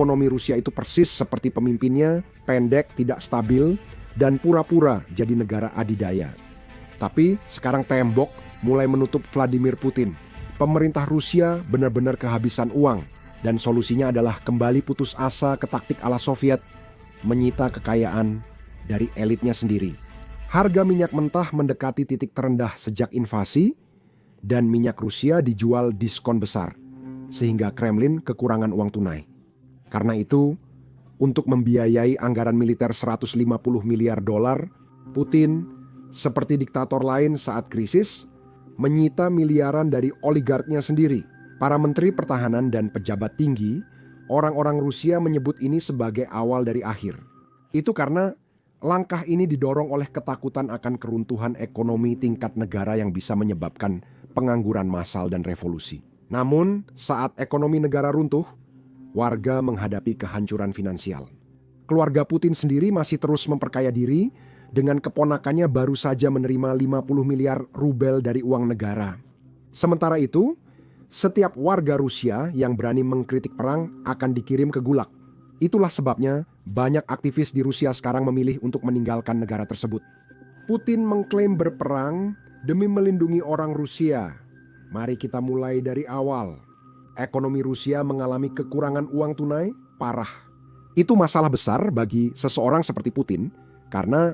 ekonomi Rusia itu persis seperti pemimpinnya, pendek, tidak stabil, dan pura-pura jadi negara adidaya. Tapi sekarang tembok mulai menutup Vladimir Putin. Pemerintah Rusia benar-benar kehabisan uang, dan solusinya adalah kembali putus asa ke taktik ala Soviet, menyita kekayaan dari elitnya sendiri. Harga minyak mentah mendekati titik terendah sejak invasi, dan minyak Rusia dijual diskon besar, sehingga Kremlin kekurangan uang tunai. Karena itu, untuk membiayai anggaran militer 150 miliar dolar, Putin, seperti diktator lain saat krisis, menyita miliaran dari oligarknya sendiri. Para menteri pertahanan dan pejabat tinggi, orang-orang Rusia menyebut ini sebagai awal dari akhir. Itu karena langkah ini didorong oleh ketakutan akan keruntuhan ekonomi tingkat negara yang bisa menyebabkan pengangguran massal dan revolusi. Namun, saat ekonomi negara runtuh, warga menghadapi kehancuran finansial. Keluarga Putin sendiri masih terus memperkaya diri dengan keponakannya baru saja menerima 50 miliar rubel dari uang negara. Sementara itu, setiap warga Rusia yang berani mengkritik perang akan dikirim ke Gulag. Itulah sebabnya banyak aktivis di Rusia sekarang memilih untuk meninggalkan negara tersebut. Putin mengklaim berperang demi melindungi orang Rusia. Mari kita mulai dari awal. Ekonomi Rusia mengalami kekurangan uang tunai parah. Itu masalah besar bagi seseorang seperti Putin karena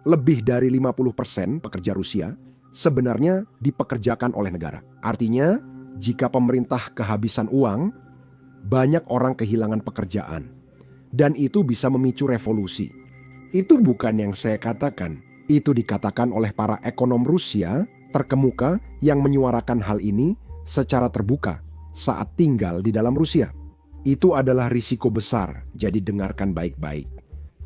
lebih dari 50% pekerja Rusia sebenarnya dipekerjakan oleh negara. Artinya, jika pemerintah kehabisan uang, banyak orang kehilangan pekerjaan. Dan itu bisa memicu revolusi. Itu bukan yang saya katakan. Itu dikatakan oleh para ekonom Rusia terkemuka yang menyuarakan hal ini secara terbuka saat tinggal di dalam Rusia. Itu adalah risiko besar, jadi dengarkan baik-baik.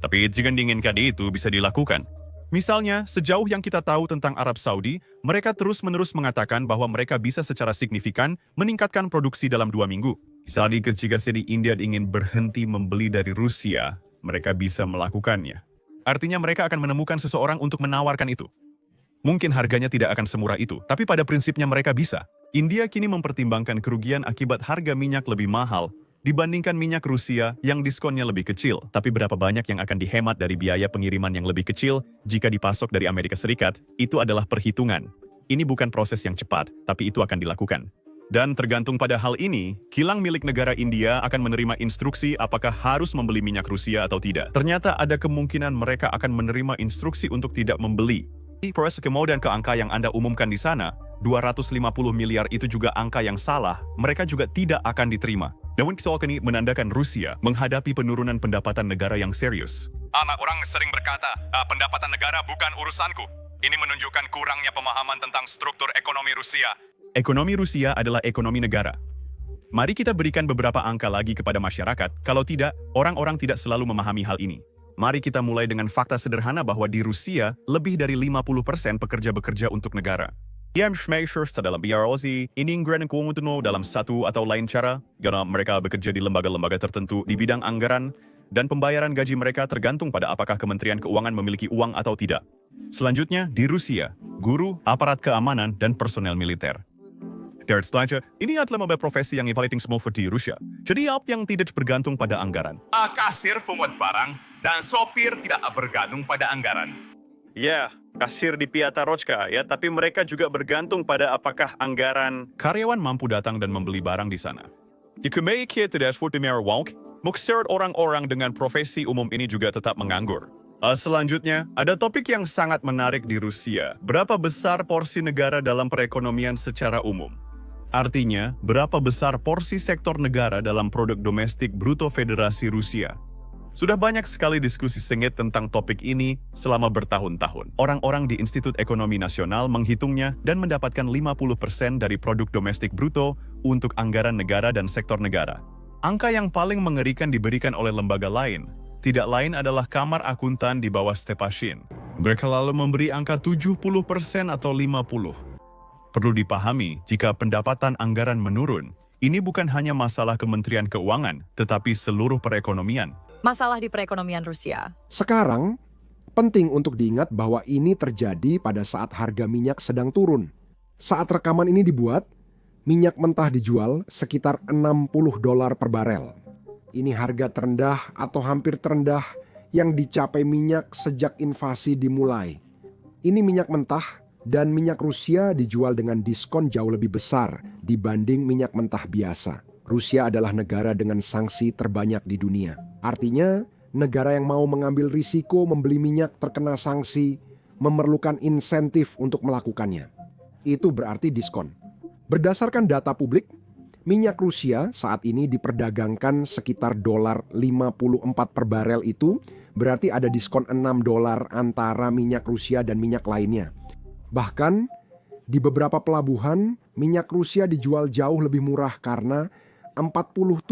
Tapi jika diinginkan itu bisa dilakukan. Misalnya, sejauh yang kita tahu tentang Arab Saudi, mereka terus-menerus mengatakan bahwa mereka bisa secara signifikan meningkatkan produksi dalam 2 minggu. Misalnya jika India ingin berhenti membeli dari Rusia, mereka bisa melakukannya. Artinya mereka akan menemukan seseorang untuk menawarkan itu. Mungkin harganya tidak akan semurah itu, tapi pada prinsipnya mereka bisa. India kini mempertimbangkan kerugian akibat harga minyak lebih mahal dibandingkan minyak Rusia yang diskonnya lebih kecil. Tapi berapa banyak yang akan dihemat dari biaya pengiriman yang lebih kecil jika dipasok dari Amerika Serikat, itu adalah perhitungan. Ini bukan proses yang cepat, tapi itu akan dilakukan. Dan tergantung pada hal ini, kilang milik negara India akan menerima instruksi apakah harus membeli minyak Rusia atau tidak. Ternyata ada kemungkinan mereka akan menerima instruksi untuk tidak membeli. Proses kemudian ke angka yang Anda umumkan di sana, 250 miliar itu juga angka yang salah, mereka juga tidak akan diterima. Namun soal ini menandakan Rusia menghadapi penurunan pendapatan negara yang serius. Anak orang sering berkata, pendapatan negara bukan urusanku. Ini menunjukkan kurangnya pemahaman tentang struktur ekonomi Rusia. Ekonomi Rusia adalah ekonomi negara. Mari kita berikan beberapa angka lagi kepada masyarakat, kalau tidak, orang-orang tidak selalu memahami hal ini. Mari kita mulai dengan fakta sederhana bahwa di Rusia, lebih dari 50% pekerja bekerja untuk negara. Dalam BROZ, Iningran Kuumutuno dalam satu atau lain cara, karena mereka bekerja di lembaga-lembaga tertentu di bidang anggaran, dan pembayaran gaji mereka tergantung pada apakah Kementerian Keuangan memiliki uang atau tidak. Selanjutnya, di Rusia, guru, aparat keamanan, dan personel militer. Selanjutnya, ini adalah mobil profesi yang paling semua di Rusia. Jadi apa yang tidak bergantung pada anggaran? Kasir pemuat barang dan sopir tidak bergantung pada anggaran. Ya, kasir di Piatarochka ya, tapi mereka juga bergantung pada apakah anggaran karyawan mampu datang dan membeli barang di sana. Jika mereka tidak seperti maksud orang-orang dengan profesi umum ini juga tetap menganggur. Selanjutnya, ada topik yang sangat menarik di Rusia. Berapa besar porsi negara dalam perekonomian secara umum? Artinya, berapa besar porsi sektor negara dalam produk domestik bruto Federasi Rusia? Sudah banyak sekali diskusi sengit tentang topik ini selama bertahun-tahun. Orang-orang di Institut Ekonomi Nasional menghitungnya dan mendapatkan 50% dari produk domestik bruto untuk anggaran negara dan sektor negara. Angka yang paling mengerikan diberikan oleh lembaga lain. Tidak lain adalah Kamar Akuntan di bawah Stepashin. Mereka lalu memberi angka 70% atau 50%. Perlu dipahami, jika pendapatan anggaran menurun, ini bukan hanya masalah Kementerian Keuangan, tetapi seluruh perekonomian. Masalah di perekonomian Rusia. Sekarang, penting untuk diingat bahwa ini terjadi pada saat harga minyak sedang turun. Saat rekaman ini dibuat, minyak mentah dijual sekitar $60 per barel. Ini harga terendah atau hampir terendah yang dicapai minyak sejak invasi dimulai. Ini minyak mentah dan minyak Rusia dijual dengan diskon jauh lebih besar dibanding minyak mentah biasa. Rusia adalah negara dengan sanksi terbanyak di dunia. Artinya, negara yang mau mengambil risiko membeli minyak terkena sanksi memerlukan insentif untuk melakukannya. Itu berarti diskon. Berdasarkan data publik, minyak Rusia saat ini diperdagangkan sekitar $54 per barel. Itu berarti ada diskon $6 antara minyak Rusia dan minyak lainnya. Bahkan di beberapa pelabuhan, minyak Rusia dijual jauh lebih murah karena $47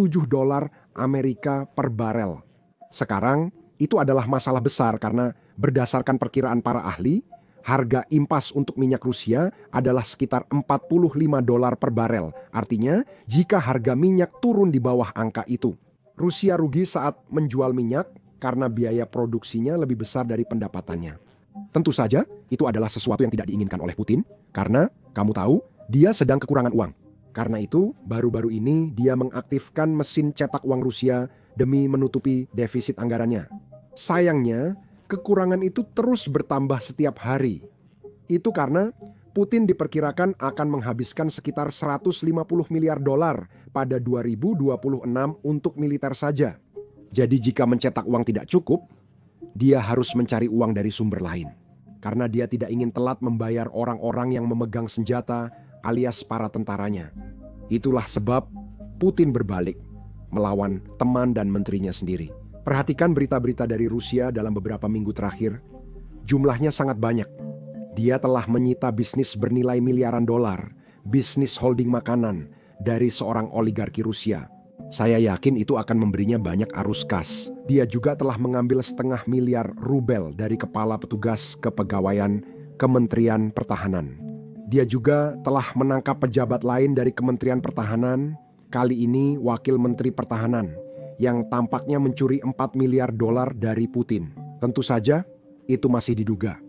Amerika per barel. Sekarang itu adalah masalah besar karena berdasarkan perkiraan para ahli, harga impas untuk minyak Rusia adalah sekitar $45 per barel. Artinya, jika harga minyak turun di bawah angka itu, Rusia rugi saat menjual minyak karena biaya produksinya lebih besar dari pendapatannya. Tentu saja, itu adalah sesuatu yang tidak diinginkan oleh Putin, karena kamu tahu, dia sedang kekurangan uang. Karena itu, baru-baru ini dia mengaktifkan mesin cetak uang Rusia demi menutupi defisit anggarannya. Sayangnya, kekurangan itu terus bertambah setiap hari. Itu karena Putin diperkirakan akan menghabiskan sekitar $150 miliar pada 2026 untuk militer saja. Jadi jika mencetak uang tidak cukup, dia harus mencari uang dari sumber lain. Karena dia tidak ingin telat membayar orang-orang yang memegang senjata alias para tentaranya. Itulah sebab Putin berbalik melawan teman dan menterinya sendiri. Perhatikan berita-berita dari Rusia dalam beberapa minggu terakhir. Jumlahnya sangat banyak. Dia telah menyita bisnis bernilai miliaran dolar, bisnis holding makanan dari seorang oligarki Rusia. Saya yakin itu akan memberinya banyak arus kas. Dia juga telah mengambil $0,5 miliar rubel dari kepala petugas kepegawaian Kementerian Pertahanan. Dia juga telah menangkap pejabat lain dari Kementerian Pertahanan, kali ini Wakil Menteri Pertahanan, yang tampaknya mencuri $4 miliar dari Putin. Tentu saja, itu masih diduga.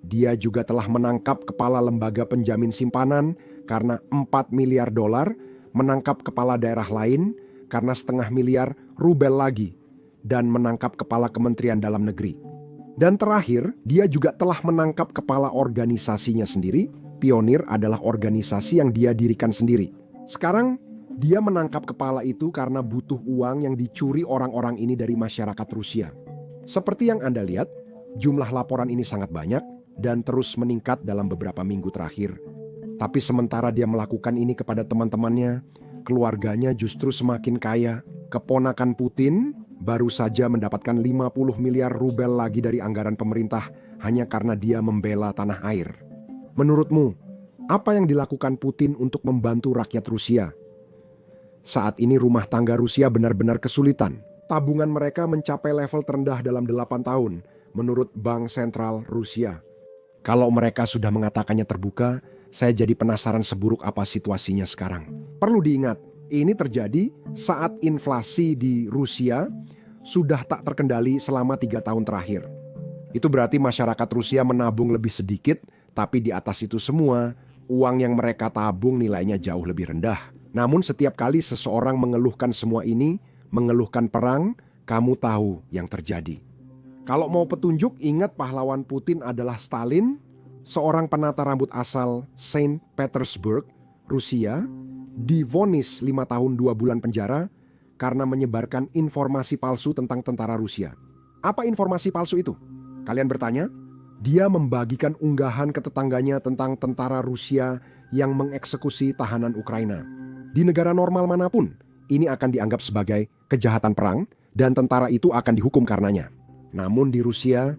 Dia juga telah menangkap kepala lembaga penjamin simpanan karena $4 miliar, menangkap kepala daerah lain karena $0,5 miliar rubel lagi, dan menangkap kepala Kementerian Dalam Negeri. Dan terakhir, dia juga telah menangkap kepala organisasinya sendiri. Pionir adalah organisasi yang dia dirikan sendiri. Sekarang, dia menangkap kepala itu karena butuh uang yang dicuri orang-orang ini dari masyarakat Rusia. Seperti yang Anda lihat, jumlah laporan ini sangat banyak dan terus meningkat dalam beberapa minggu terakhir. Tapi sementara dia melakukan ini kepada teman-temannya, keluarganya justru semakin kaya. Keponakan Putin baru saja mendapatkan $50 miliar rubel lagi dari anggaran pemerintah hanya karena dia membela tanah air. Menurutmu, apa yang dilakukan Putin untuk membantu rakyat Rusia? Saat ini rumah tangga Rusia benar-benar kesulitan. Tabungan mereka mencapai level terendah dalam 8 tahun, menurut Bank Sentral Rusia. Kalau mereka sudah mengatakannya terbuka, saya jadi penasaran seburuk apa situasinya sekarang. Perlu diingat, ini terjadi saat inflasi di Rusia sudah tak terkendali selama 3 tahun terakhir. Itu berarti masyarakat Rusia menabung lebih sedikit, tapi di atas itu semua, uang yang mereka tabung nilainya jauh lebih rendah. Namun setiap kali seseorang mengeluhkan semua ini, mengeluhkan perang, kamu tahu yang terjadi. Kalau mau petunjuk, ingat pahlawan Putin adalah Stalin, seorang penata rambut asal Saint Petersburg, Rusia, divonis 5 tahun 2 bulan penjara karena menyebarkan informasi palsu tentang tentara Rusia. Apa informasi palsu itu? Kalian bertanya? Dia membagikan unggahan ke tetangganya tentang tentara Rusia yang mengeksekusi tahanan Ukraina. Di negara normal manapun, ini akan dianggap sebagai kejahatan perang dan tentara itu akan dihukum karenanya. Namun di Rusia,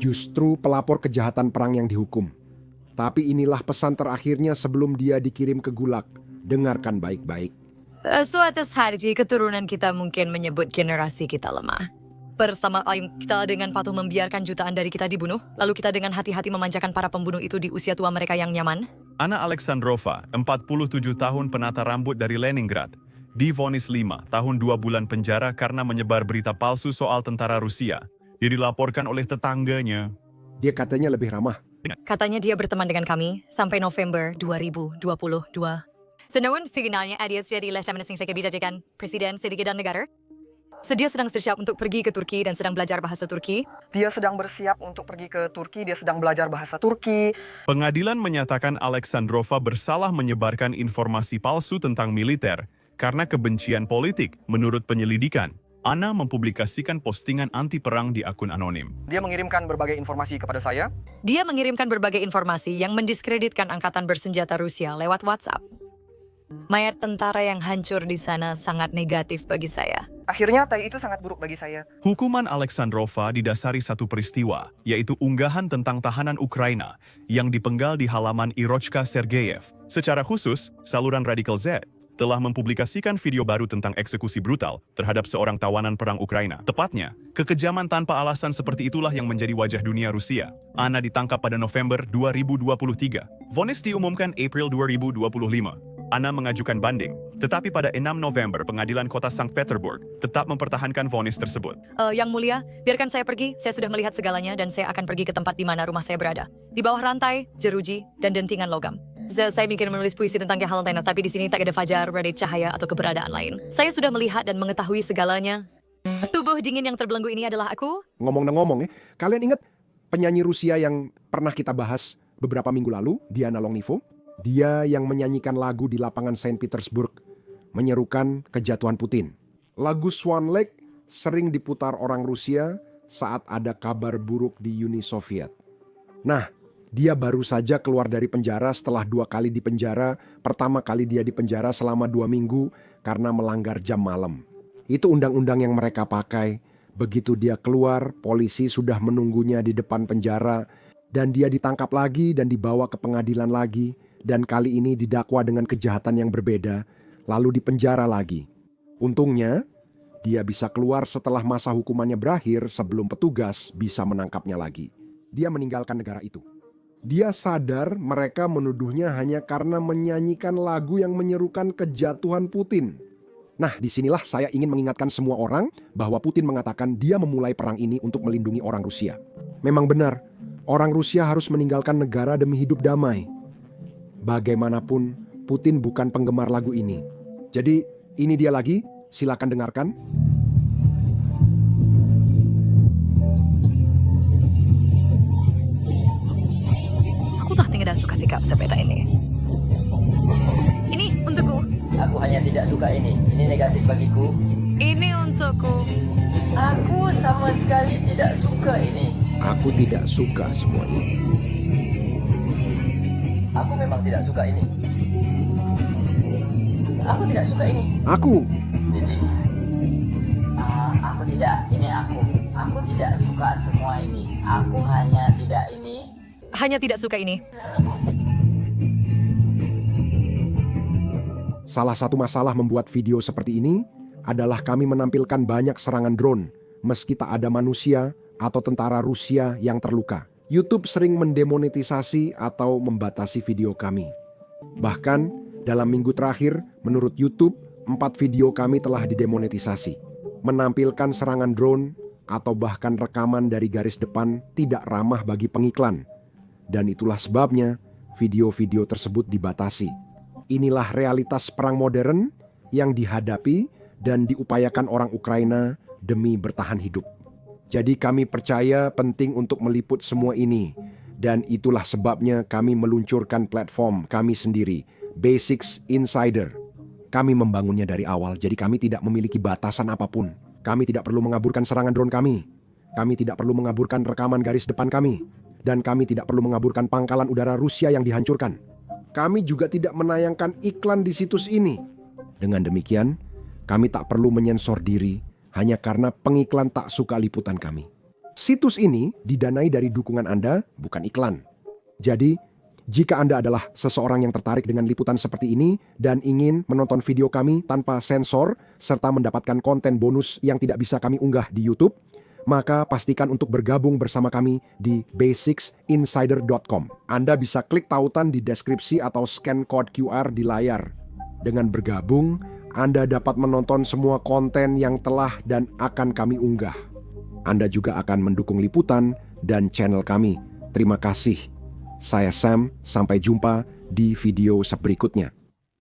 justru pelapor kejahatan perang yang dihukum. Tapi inilah pesan terakhirnya sebelum dia dikirim ke Gulag. Dengarkan baik-baik. Suatu hari keturunan kita mungkin menyebut generasi kita lemah. Bersama kita dengan patuh membiarkan jutaan dari kita dibunuh, lalu kita dengan hati-hati memanjakan para pembunuh itu di usia tua mereka yang nyaman. Anna Alexandrova, 47 tahun penata rambut dari Leningrad, divonis 5 tahun 2 bulan penjara karena menyebar berita palsu soal tentara Rusia. Dia dilaporkan oleh tetangganya. Dia katanya lebih ramah. Katanya dia berteman dengan kami sampai November 2022. Senaun sebenarnya dia jadi letterman sing saya kebijakan presiden sedikit dan negara. Dia sedang bersiap untuk pergi ke Turki dan sedang belajar bahasa Turki. Dia sedang bersiap untuk pergi ke Turki, dia sedang belajar bahasa Turki. Pengadilan menyatakan Alexandrova bersalah menyebarkan informasi palsu tentang militer karena kebencian politik menurut penyelidikan. Anna mempublikasikan postingan anti-perang di akun anonim. Dia mengirimkan berbagai informasi kepada saya. Dia mengirimkan berbagai informasi yang mendiskreditkan angkatan bersenjata Rusia lewat WhatsApp. Mayat tentara yang hancur di sana sangat negatif bagi saya. Akhirnya itu sangat buruk bagi saya. Hukuman Alexandrova didasari satu peristiwa, yaitu unggahan tentang tahanan Ukraina yang dipenggal di halaman Irochka Sergeyev. Secara khusus, saluran Radical Z telah mempublikasikan video baru tentang eksekusi brutal terhadap seorang tawanan perang Ukraina. Tepatnya, kekejaman tanpa alasan seperti itulah yang menjadi wajah dunia Rusia. Anna ditangkap pada November 2023. Vonis diumumkan April 2025. Anna mengajukan banding, tetapi pada 6 November pengadilan kota Sankt Petersburg tetap mempertahankan vonis tersebut. Yang mulia, biarkan saya pergi. Saya sudah melihat segalanya dan saya akan pergi ke tempat di mana rumah saya berada. Di bawah rantai, jeruji, dan dentingan logam. Saya mikir menulis puisi tentang hal lain, tapi di sini tak ada fajar, berada cahaya, atau keberadaan lain. Saya sudah melihat dan mengetahui segalanya. Tubuh dingin yang terbelenggu ini adalah aku. Ngomong-ngomong ya, kalian ingat penyanyi Rusia yang pernah kita bahas beberapa minggu lalu, Diana Longnivo? Dia yang menyanyikan lagu di lapangan Saint Petersburg, menyerukan kejatuhan Putin. Lagu Swan Lake sering diputar orang Rusia saat ada kabar buruk di Uni Soviet. Nah, dia baru saja keluar dari penjara setelah 2 kali di penjara. Pertama kali dia di penjara selama 2 minggu karena melanggar jam malam. Itu undang-undang yang mereka pakai. Begitu dia keluar, polisi sudah menunggunya di depan penjara. Dan dia ditangkap lagi dan dibawa ke pengadilan lagi. Dan kali ini didakwa dengan kejahatan yang berbeda, lalu dipenjara lagi. Untungnya, dia bisa keluar setelah masa hukumannya berakhir sebelum petugas bisa menangkapnya lagi. Dia meninggalkan negara itu. Dia sadar mereka menuduhnya hanya karena menyanyikan lagu yang menyerukan kejatuhan Putin. Nah, disinilah saya ingin mengingatkan semua orang bahwa Putin mengatakan dia memulai perang ini untuk melindungi orang Rusia. Memang benar, orang Rusia harus meninggalkan negara demi hidup damai. Bagaimanapun, Putin bukan penggemar lagu ini. Jadi, ini dia lagi, silakan dengarkan. Aku tak tidak suka sikap seperti ini. Ini untukku. Aku hanya tidak suka ini. Ini negatif bagiku. Ini untukku. Aku sama sekali tidak suka ini. Aku tidak suka semua ini. Aku memang tidak suka ini. Aku tidak suka ini. Aku. Jadi, aku tidak. Ini aku. Aku tidak suka semua ini. Aku hanya tidak ini. Hanya tidak suka ini. Salah satu masalah membuat video seperti ini adalah kami menampilkan banyak serangan drone meski tak ada manusia atau tentara Rusia yang terluka. YouTube sering mendemonetisasi atau membatasi video kami. Bahkan dalam minggu terakhir, menurut YouTube, 4 video kami telah didemonetisasi. Menampilkan serangan drone atau bahkan rekaman dari garis depan tidak ramah bagi pengiklan. Dan itulah sebabnya video-video tersebut dibatasi. Inilah realitas perang modern yang dihadapi dan diupayakan orang Ukraina demi bertahan hidup. Jadi kami percaya penting untuk meliput semua ini. Dan itulah sebabnya kami meluncurkan platform kami sendiri, Basics Insider. Kami membangunnya dari awal, jadi kami tidak memiliki batasan apapun. Kami tidak perlu mengaburkan serangan drone kami. Kami tidak perlu mengaburkan rekaman garis depan kami. Dan kami tidak perlu mengaburkan pangkalan udara Rusia yang dihancurkan. Kami juga tidak menayangkan iklan di situs ini. Dengan demikian, kami tak perlu menyensor diri hanya karena pengiklan tak suka liputan kami. Situs ini didanai dari dukungan Anda, bukan iklan. Jadi, jika Anda adalah seseorang yang tertarik dengan liputan seperti ini dan ingin menonton video kami tanpa sensor serta mendapatkan konten bonus yang tidak bisa kami unggah di YouTube, maka pastikan untuk bergabung bersama kami di basicsinsider.com. Anda bisa klik tautan di deskripsi atau scan code QR di layar. Dengan bergabung, Anda dapat menonton semua konten yang telah dan akan kami unggah. Anda juga akan mendukung liputan dan channel kami. Terima kasih. Saya Sam, sampai jumpa di video berikutnya.